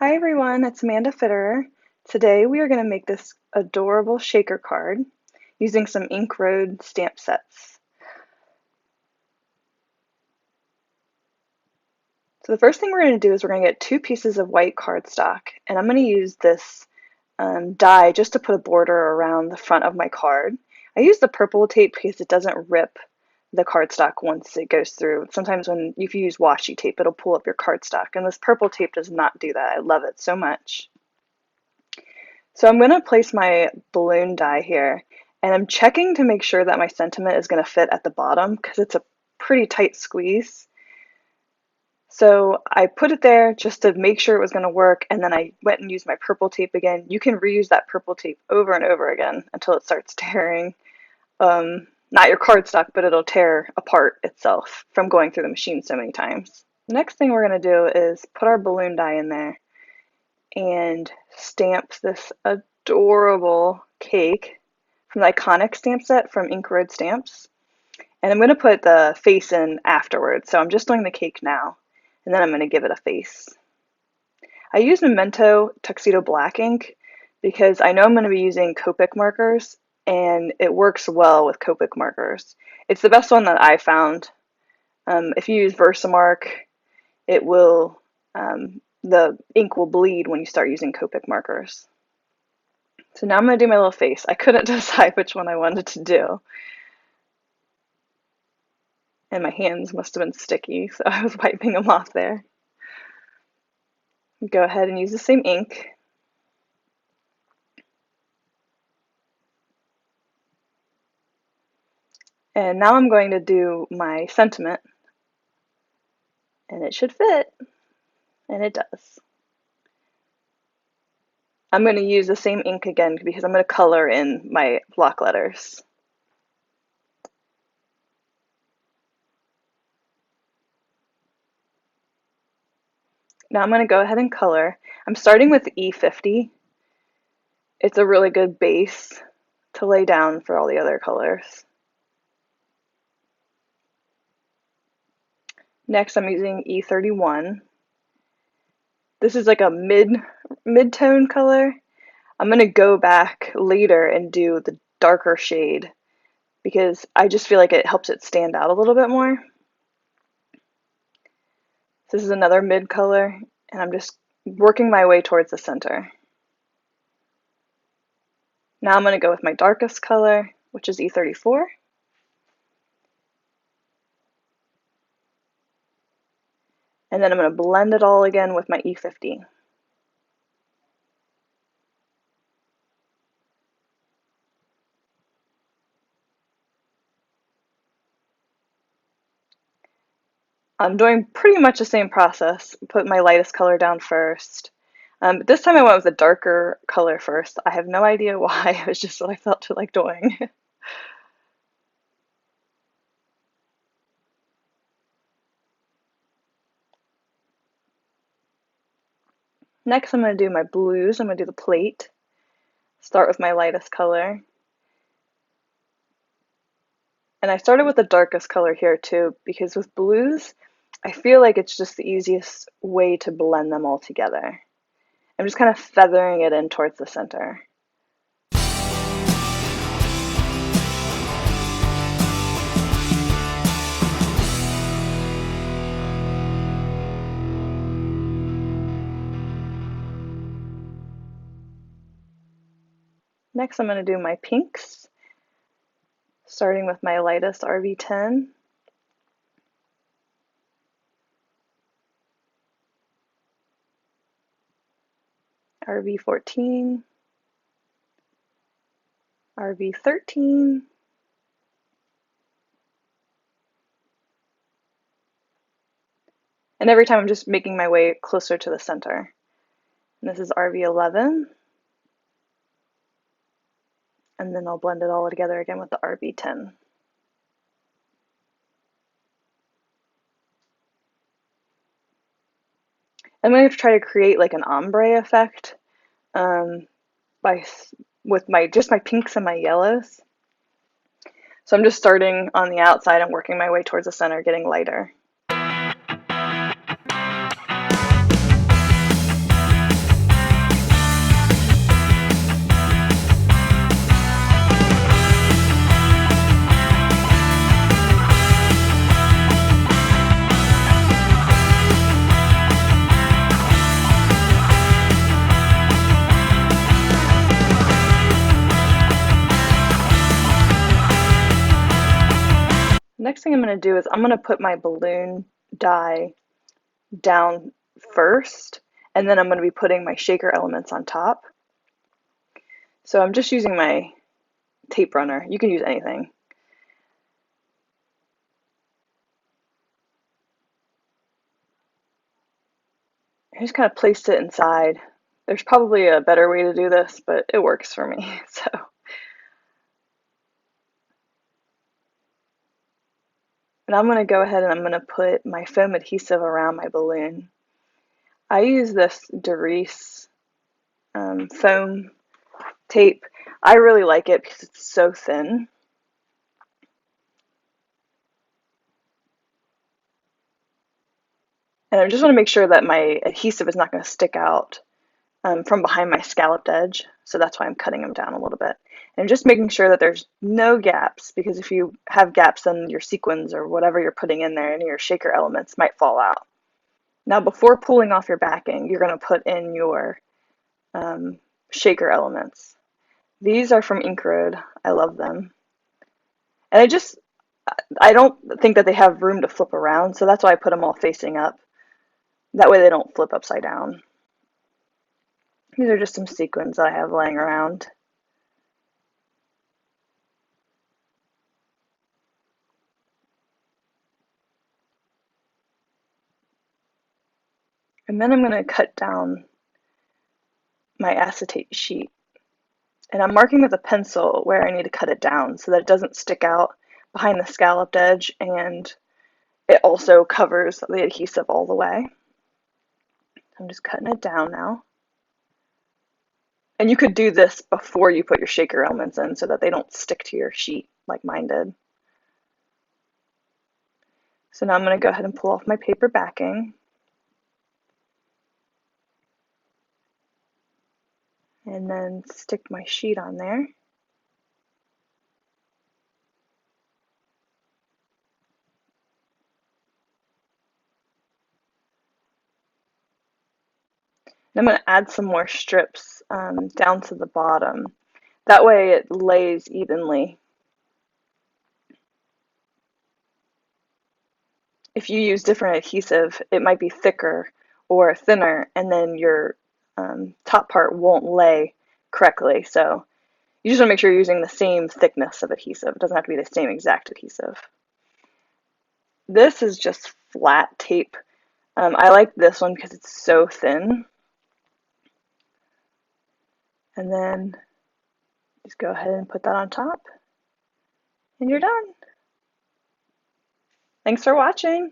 Hi everyone, it's Amanda Fitterer. Today we are going to make this adorable shaker card using some Ink Road stamp sets. So the first thing we're going to do is we're going to get 2 pieces of white cardstock, and I'm going to use this die just to put a border around the front of my card. I use the purple tape because it doesn't rip the cardstock once it goes through. Sometimes if you use washi tape, it'll pull up your cardstock, and this purple tape does not do that. I love it so much. So I'm going to place my balloon die here, and I'm checking to make sure that my sentiment is going to fit at the bottom because it's a pretty tight squeeze. So I put it there just to make sure it was going to work, and then I went and used my purple tape again. You can reuse that purple tape over and over again until it starts tearing. Not your cardstock, but it'll tear apart itself from going through the machine so many times. The next thing we're going to do is put our balloon die in there and stamp this adorable cake from the iconic stamp set from Ink Road Stamps. And I'm going to put the face in afterwards, so I'm just doing the cake now, and then I'm going to give it a face. I use Memento Tuxedo Black ink because I know I'm going to be using Copic markers, and it works well with Copic markers. It's the best one that I found. If you use Versamark, it will the ink will bleed when you start using Copic markers. So now I'm going to do my little face. I couldn't decide which one I wanted to do. And my hands must have been sticky, so I was wiping them off there. Go ahead and use the same ink. And now I'm going to do my sentiment. And it should fit. And it does. I'm going to use the same ink again because I'm going to color in my block letters. Now I'm going to go ahead and color. I'm starting with E50. It's a really good base to lay down for all the other colors. Next I'm using E31. This is like a mid-tone color. I'm going to go back later and do the darker shade because I just feel like it helps it stand out a little bit more. This is another mid color, and I'm just working my way towards the center. Now I'm going to go with my darkest color, which is E34. And then I'm going to blend it all again with my E50. I'm doing pretty much the same process. Put my lightest color down first. But this time I went with a darker color first. I have no idea why. It was just what I felt like doing. Next I'm going to do my blues. I'm going to do the plate. Start with my lightest color. And I started with the darkest color here too, because with blues, I feel like it's just the easiest way to blend them all together. I'm just kind of feathering it in towards the center. Next, I'm going to do my pinks, starting with my lightest RV10. RV14, RV13, and every time I'm just making my way closer to the center. And this is RV11, and then I'll blend it all together again with the RV10. I'm going to try to create like an ombre effect with just my pinks and my yellows. So I'm just starting on the outside and working my way towards the center, getting lighter. next thing I'm going to do is I'm going to put my balloon die down first, and then I'm going to be putting my shaker elements on top. So I'm just using my tape runner. You can use anything. I just kind of placed it inside. There's probably a better way to do this, but it works for me. So, and I'm going to go ahead and I'm going to put my foam adhesive around my balloon. I use this Derice foam tape. I really like it because it's so thin. And I just want to make sure that my adhesive is not going to stick out from behind my scalloped edge. So that's why I'm cutting them down a little bit. And just making sure that there's no gaps, because if you have gaps, then your sequins or whatever you're putting in there, any of your shaker elements might fall out. Now, before pulling off your backing, you're going to put in your shaker elements. These are from Ink Road. I love them. And I don't think that they have room to flip around, so that's why I put them all facing up. That way they don't flip upside down. These are just some sequins that I have laying around. And then I'm going to cut down my acetate sheet. And I'm marking with a pencil where I need to cut it down so that it doesn't stick out behind the scalloped edge, and it also covers the adhesive all the way. I'm just cutting it down now. And you could do this before you put your shaker elements in so that they don't stick to your sheet like mine did. So now I'm going to go ahead and pull off my paper backing. And then stick my sheet on there. And I'm going to add some more strips down to the bottom. That way it lays evenly. If you use different adhesive, it might be thicker or thinner, and then your top part won't lay correctly. So you just want to make sure you're using the same thickness of adhesive. It doesn't have to be the same exact adhesive. This is just flat tape. I like this one because it's so thin. And then just go ahead and put that on top, and you're done. Thanks for watching.